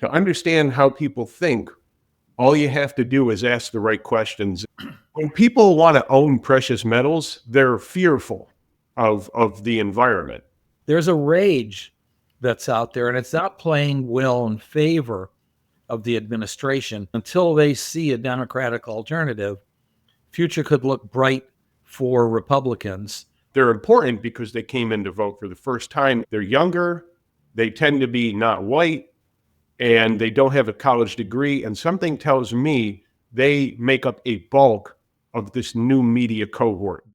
To understand how people think, all you have to do is ask the right questions. When people want to own precious metals, they're fearful of the environment. There's a rage that's out there, and it's not playing well in favor of the administration. Until they see a Democratic alternative, future could look bright for Republicans. They're important because they came in to vote for the first time. They're younger, they tend to be not white, and they don't have a college degree. And something tells me they make up a bulk of this new media cohort.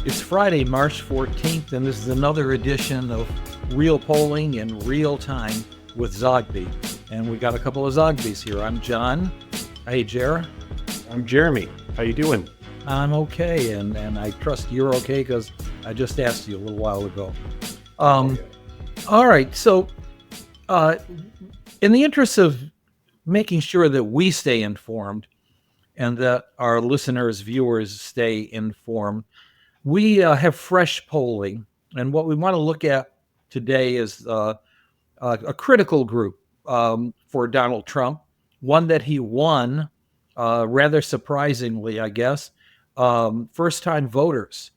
It's Friday, March 14th, and this is another edition of Real Polling in Real Time with Zogby. And we got a couple of Zogbies here. I'm John. Hey, Jer. I'm Jeremy. How you doing? I'm okay, and I trust you're okay because I just asked you a little while ago. All right, so in the interest of making sure that we stay informed and that our listeners, viewers stay informed, we have fresh polling, and what we want to look at today is a critical group for Donald Trump, one that he won rather surprisingly, I guess. First-time voters.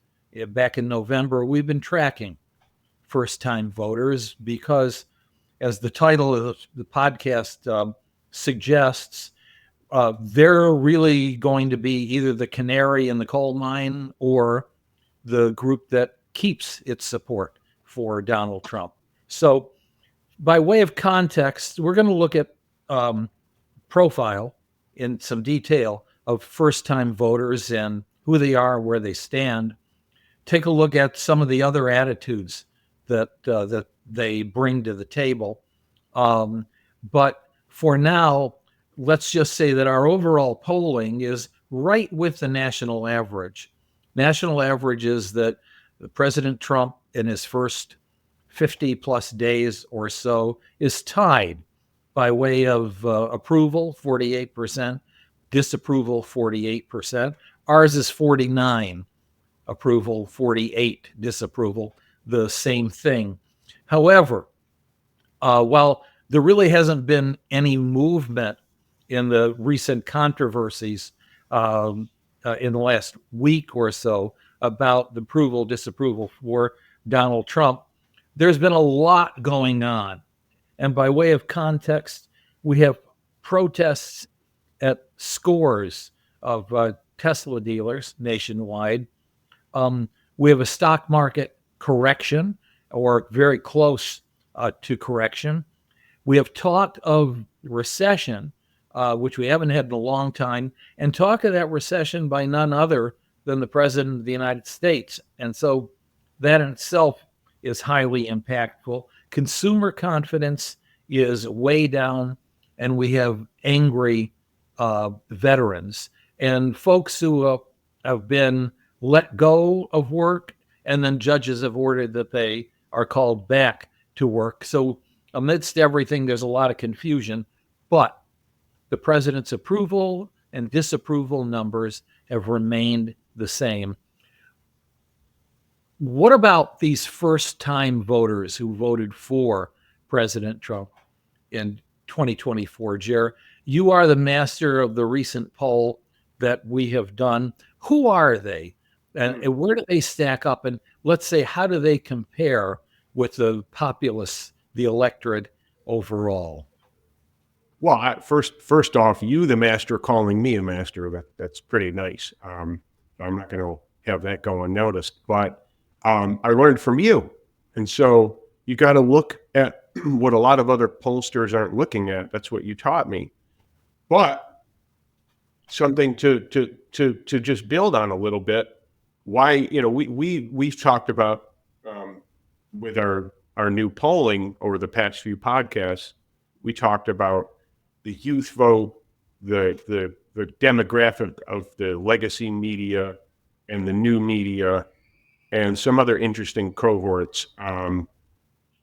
Back in November, we've been tracking first-time voters because, as the title of the podcast suggests, they're really going to be either the canary in the coal mine or the group that keeps its support for Donald Trump. So, by way of context, we're going to look at profile in some detail of first-time voters and who they are, where they stand. Take a look at some of the other attitudes that they bring to the table. But for now, let's just say that our overall polling is right with the national average. National average is that President Trump, in his first 50 plus days or so, is tied by way of approval, 48%, disapproval, 48%. Ours is 49 approval, 48 disapproval, the same thing. However, while there really hasn't been any movement in the recent controversies in the last week or so about the approval, disapproval for Donald Trump, there's been a lot going on. And by way of context, we have protests at scores of Tesla dealers nationwide. We have a stock market correction, or very close to correction. We have talk of recession, which we haven't had in a long time, and talk of that recession by none other than the President of the United States. And so that in itself is highly impactful. Consumer confidence is way down, and we have angry veterans and folks who have been let go of work, and then judges have ordered that they are called back to work. So amidst everything, there's a lot of confusion, but the president's approval and disapproval numbers have remained the same. What about these first-time voters who voted for President Trump in 2024? Jer, you are the master of the recent poll that we have done. Who are they? And where do they stack up? And let's say, how do they compare with the populace, the electorate overall? Well, first off, you, the master, calling me a master, that's pretty nice. I'm not going to have that go unnoticed, but I learned from you. And so you got to look at what a lot of other pollsters aren't looking at. That's what you taught me. But something to just build on a little bit. Why, we've talked about with our new polling over the past few podcasts, we talked about the youth vote, the demographic of the legacy media and the new media, and some other interesting cohorts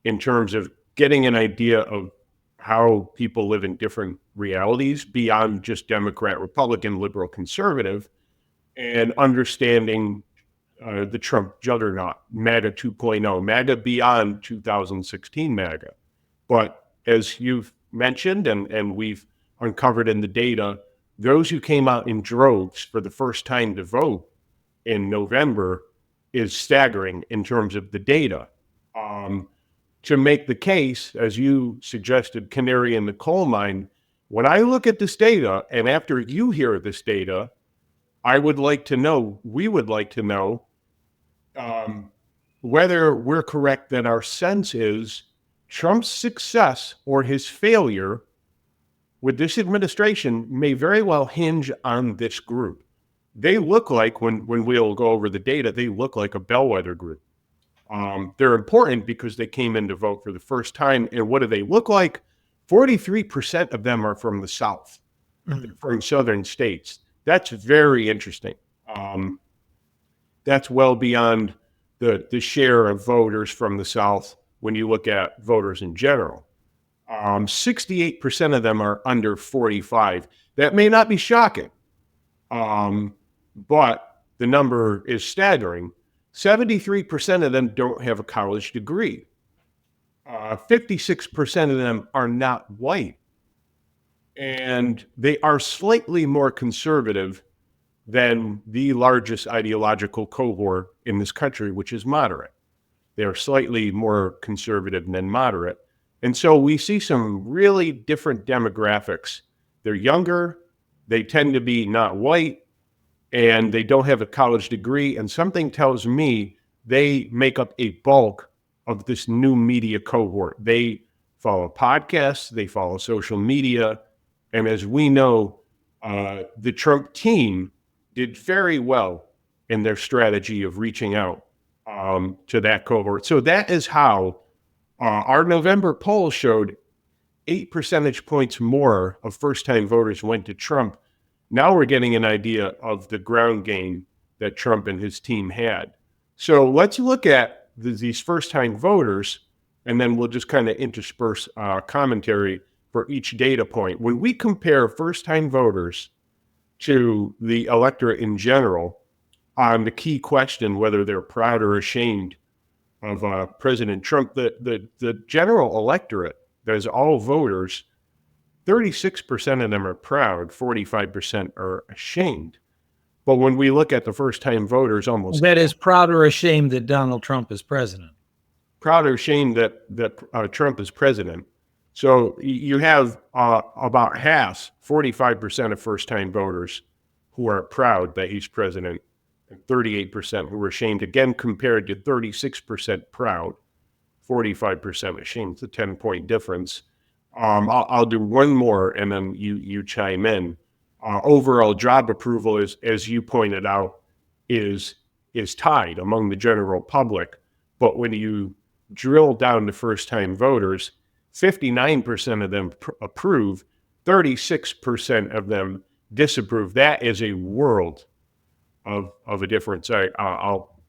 in terms of getting an idea of how people live in different realities beyond just Democrat, Republican, liberal, conservative, and understanding the Trump juggernaut, MAGA 2.0, MAGA beyond 2016 MAGA. But as you've mentioned and we've uncovered in the data, those who came out in droves for the first time to vote in November is staggering in terms of the data. To make the case, as you suggested, canary in the coal mine, when I look at this data, and after you hear this data, we would like to know whether we're correct that our sense is Trump's success or his failure with this administration may very well hinge on this group. They look like, when we'll go over the data, they look like a bellwether group. They're important because they came in to vote for the first time. And what do they look like? 43% of them are from the South, from southern states. That's very interesting. That's well beyond the share of voters from the South when you look at voters in general. 68% of them are under 45. That may not be shocking, but the number is staggering. 73% of them don't have a college degree. 56% of them are not white. And they are slightly more conservative than the largest ideological cohort in this country, which is moderate. They are slightly more conservative than moderate. And so we see some really different demographics. They're younger, they tend to be not white, and they don't have a college degree. And something tells me they make up a bulk of this new media cohort. They follow podcasts, they follow social media. And as we know, the Trump team did very well in their strategy of reaching out to that cohort. So that is how our November poll showed 8 percentage points more of first-time voters went to Trump. Now we're getting an idea of the ground game that Trump and his team had. So let's look at these first-time voters, and then we'll just kind of intersperse commentary for each data point. When we compare first-time voters to the electorate in general on the key question, whether they're proud or ashamed of President Trump, the general electorate, that is all voters, 36% of them are proud, 45% are ashamed. But when we look at the first-time voters, almost that is proud or ashamed that Donald Trump is president. Proud or ashamed that Trump is president. So you have about half, 45% of first-time voters who are proud that he's president, and 38% who are ashamed, again compared to 36% proud, 45% ashamed. It's a 10-point difference. I'll do one more, and then you chime in. Overall job approval, is, as you pointed out, is tied among the general public. But when you drill down to first-time voters, 59% of them approve, 36% of them disapprove. That is a world of a difference. I'll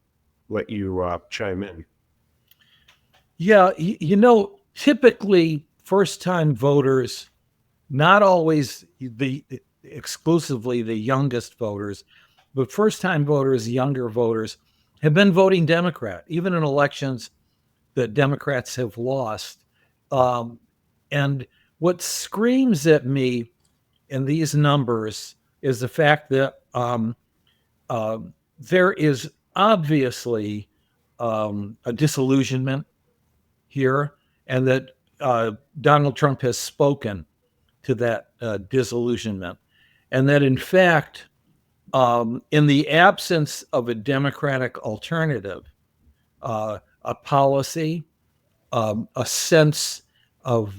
let you chime in. Yeah, typically first-time voters, not always exclusively the youngest voters, but first-time voters, younger voters, have been voting Democrat, even in elections that Democrats have lost. And what screams at me in these numbers is the fact that there is obviously a disillusionment here, and that Donald Trump has spoken to that disillusionment. And that, in fact, in the absence of a Democratic alternative, a policy, a sense of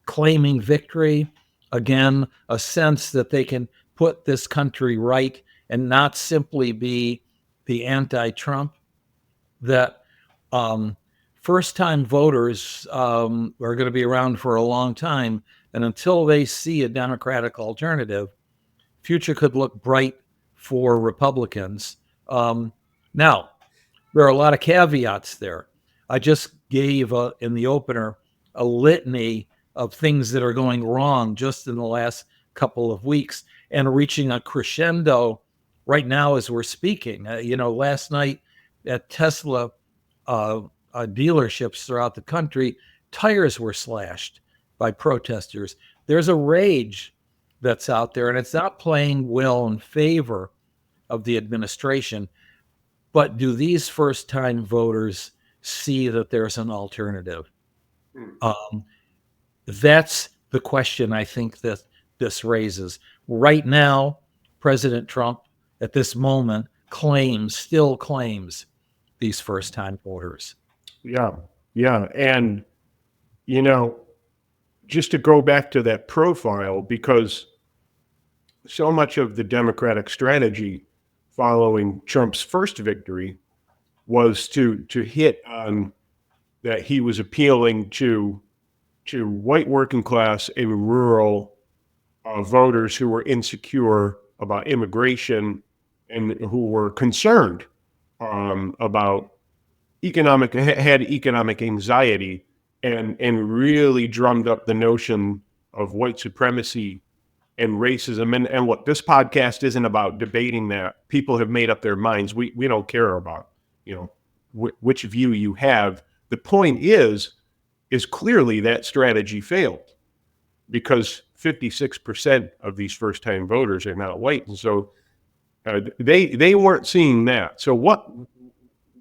claiming victory, again, a sense that they can put this country right and not simply be the anti-Trump, that first-time voters are going to be around for a long time. And until they see a Democratic alternative, future could look bright for Republicans. Now, there are a lot of caveats there. I just gave, in the opener, a litany of things that are going wrong just in the last couple of weeks, and reaching a crescendo right now as we're speaking. Last night at Tesla dealerships throughout the country, tires were slashed by protesters. There's a rage that's out there, and it's not playing well in favor of the administration. But do these first time voters see that there's an alternative? Um, that's the question I think that this raises. Right now, President Trump, at this moment, still claims these first time voters. Yeah, yeah. And, you know, just to go back to that profile, because so much of the Democratic strategy following Trump's first victory was to hit on that he was appealing to white working class and rural voters who were insecure about immigration and who were concerned about had economic anxiety, and really drummed up the notion of white supremacy and racism. And what this podcast isn't about debating that. People have made up their minds. We don't care about, which view you have. The point is clearly that strategy failed, because 56% of these first time voters are not white. And so they weren't seeing that. So what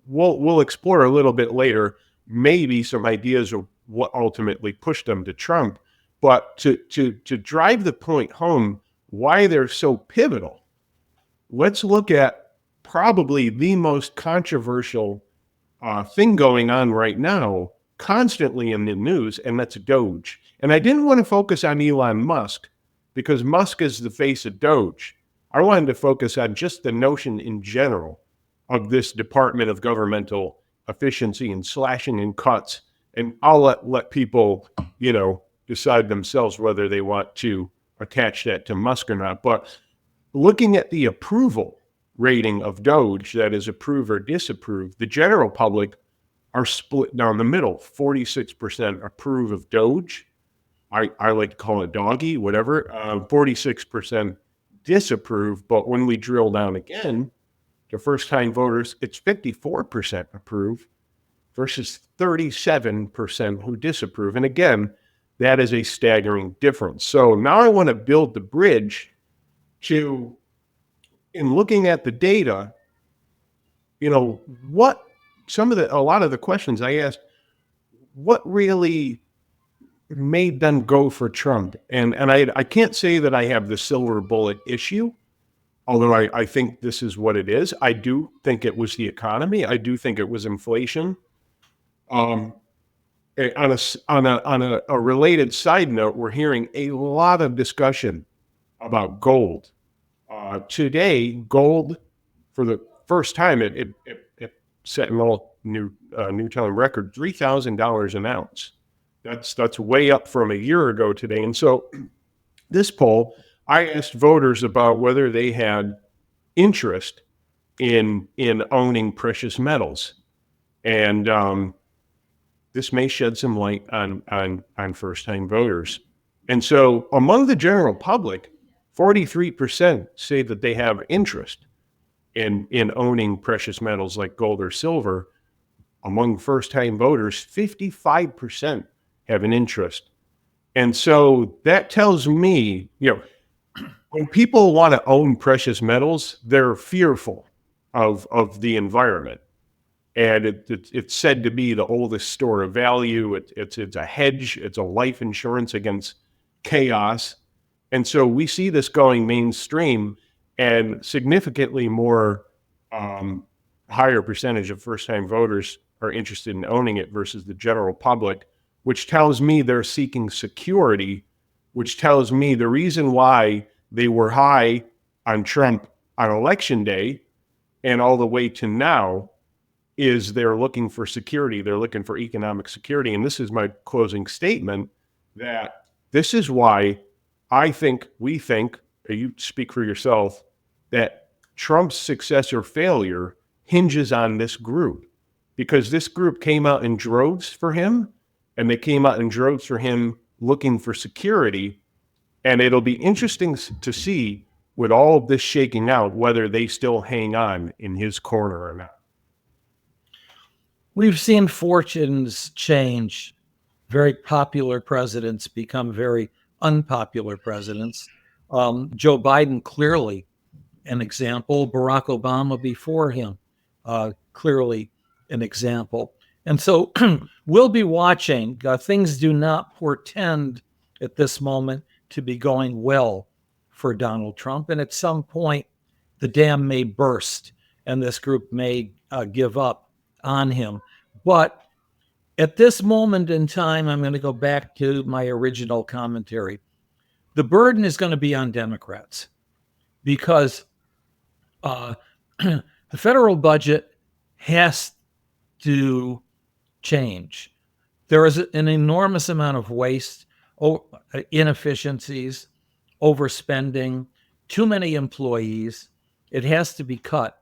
we'll explore a little bit later, maybe some ideas of what ultimately pushed them to Trump. But to drive the point home why they're so pivotal, let's look at probably the most controversial thing going on right now, constantly in the news, and that's DOGE. And I didn't want to focus on Elon Musk because Musk is the face of DOGE. I wanted to focus on just the notion in general of this Department of Governmental Efficiency and slashing and cuts. And I'll let people, decide themselves whether they want to attach that to Musk or not. But looking at the approval rating of DOGE, that is approve or disapprove, the general public are split down the middle. 46% approve of DOGE. I like to call it doggy, whatever. 46% disapprove. But when we drill down again to first-time voters, it's 54% approve versus 37% who disapprove. And again, that is a staggering difference. So now I want to build the bridge to, in looking at the data, a lot of the questions I asked, what really made them go for Trump? And I can't say that I have the silver bullet issue, although I think this is what it is. I do think it was the economy. I do think it was inflation. On a related side note, we're hearing a lot of discussion about gold. Today, gold, for the first time, it set an all new time record, $3,000 an ounce. That's way up from a year ago today. And so this poll, I asked voters about whether they had interest in owning precious metals. And this may shed some light on first-time voters. And so among the general public, 43% say that they have interest in owning precious metals like gold or silver. Among first-time voters, 55% have an interest. And so that tells me, when people want to own precious metals, they're fearful of the environment. And it's said to be the oldest store of value. It's a hedge. It's a life insurance against chaos. And so we see this going mainstream, and significantly more higher percentage of first-time voters are interested in owning it versus the general public, which tells me they're seeking security, which tells me the reason why they were high on Trump on election day and all the way to now is they're looking for security. They're looking for economic security. And this is my closing statement, that this is why we think, you speak for yourself, that Trump's success or failure hinges on this group, because this group came out in droves for him, and they came out in droves for him looking for security. And it'll be interesting to see with all of this shaking out, whether they still hang on in his corner or not. We've seen fortunes change. Very popular presidents become very unpopular presidents. Joe Biden, clearly an example. Barack Obama before him, clearly an example. And so we'll be watching. Things do not portend at this moment to be going well for Donald Trump. And at some point, the dam may burst and this group may give up on him. But at this moment in time, I'm going to go back to my original commentary. The burden is going to be on Democrats because the federal budget has to change. There is an enormous amount of waste, inefficiencies, overspending, too many employees. It has to be cut.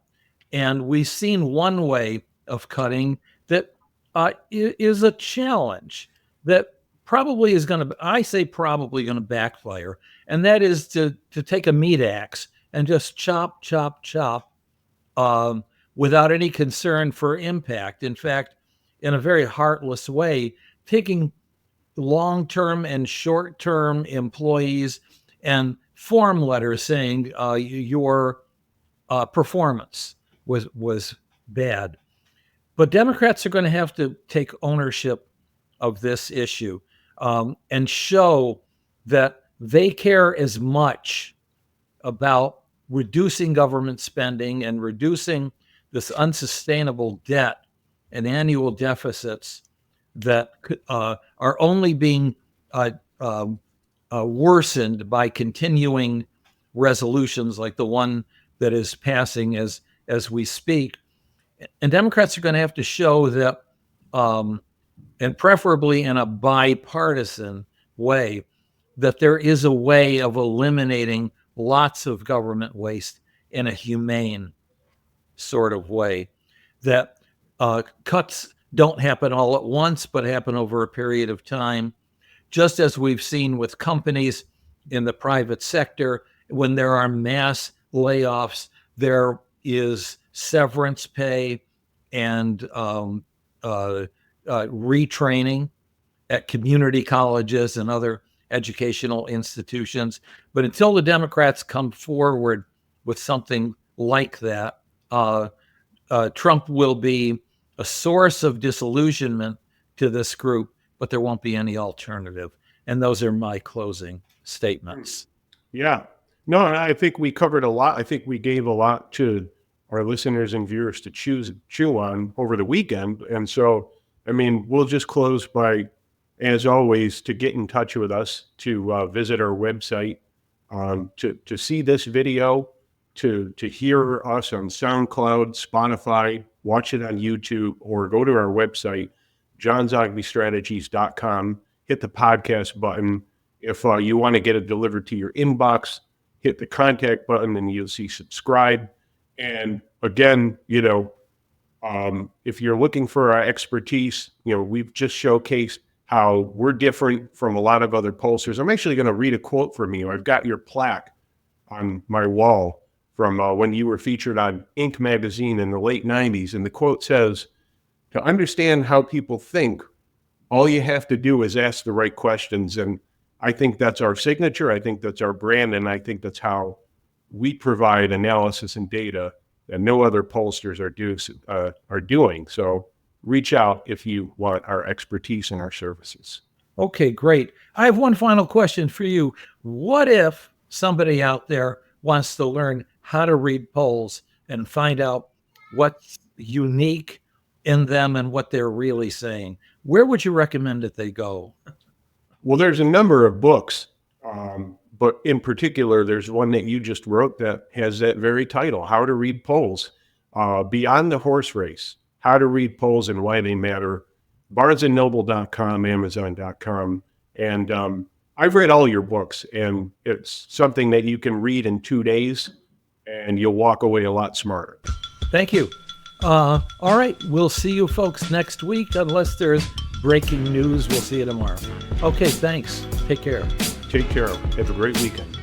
And we've seen one way of cutting that is a challenge that probably is going to, I say probably going to backfire. And that is to take a meat axe and just chop, chop, chop without any concern for impact. In fact, in a very heartless way, taking long-term and short-term employees and form letters saying your performance was bad. But Democrats are going to have to take ownership of this issue and show that they care as much about reducing government spending and reducing this unsustainable debt and annual deficits that are only being worsened by continuing resolutions like the one that is passing as we speak. And Democrats are going to have to show that, and preferably in a bipartisan way, that there is a way of eliminating lots of government waste in a humane sort of way, that cuts don't happen all at once, but happen over a period of time, just as we've seen with companies in the private sector. When there are mass layoffs, there is severance pay and retraining at community colleges and other educational institutions. But until the Democrats come forward with something like that, Trump will be a source of disillusionment to this group, but there won't be any alternative. And those are my closing statements. Yeah. No, I think we covered a lot. I think we gave a lot to our listeners and viewers to chew on over the weekend. And so, I mean, we'll just close by, as always, to get in touch with us, to visit our website, to see this video, to hear us on SoundCloud, Spotify, watch it on YouTube, or go to our website, johnsogbystrategies.com, hit the podcast button. If you want to get it delivered to your inbox, hit the contact button and you'll see subscribe. And again, if you're looking for our expertise, we've just showcased how we're different from a lot of other pollsters. I'm actually going to read a quote from you. I've got your plaque on my wall from when you were featured on Inc. magazine in the late 90s. And the quote says, "To understand how people think, all you have to do is ask the right questions." And I think that's our signature. I think that's our brand. And I think that's how we provide analysis and data that no other pollsters are doing. So reach out if you want our expertise and our services. Okay, great. I have one final question for you. What if somebody out there wants to learn how to read polls and find out what's unique in them and what they're really saying? Where would you recommend that they go? Well, there's a number of books, but in particular, there's one that you just wrote that has that very title, How to Read Polls, Beyond the Horse Race, How to Read Polls and Why They Matter, BarnesandNoble.com, Amazon.com. And I've read all your books, and it's something that you can read in 2 days, and you'll walk away a lot smarter. Thank you. All right, we'll see you folks next week. Unless there's breaking news, we'll see you tomorrow. Okay, thanks. Take care. Take care. Have a great weekend.